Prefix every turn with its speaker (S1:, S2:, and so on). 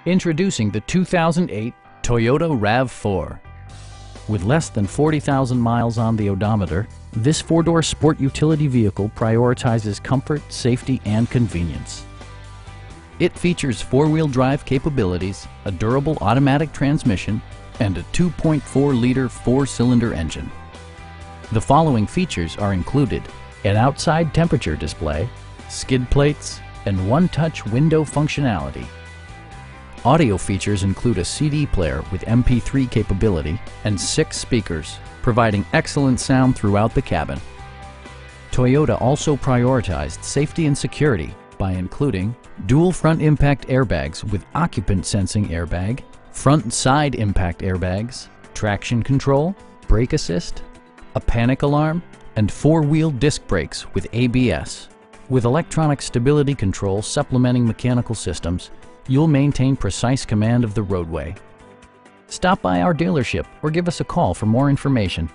S1: Introducing the 2008 Toyota RAV4. With less than 40,000 miles on the odometer, this four-door sport utility vehicle prioritizes comfort, safety, and convenience. It features four-wheel drive capabilities, a durable automatic transmission, and a 2.4-liter four-cylinder engine. The following features are included: an outside temperature display, skid plates, and one-touch window functionality. Audio features include a CD player with MP3 capability and 6 speakers, providing excellent sound throughout the cabin. Toyota also prioritized safety and security by including dual front impact airbags with occupant sensing airbag, front and side impact airbags, traction control, brake assist, a panic alarm, and four-wheel disc brakes with ABS. With electronic stability control supplementing mechanical systems, you'll maintain precise command of the roadway. Stop by our dealership or give us a call for more information.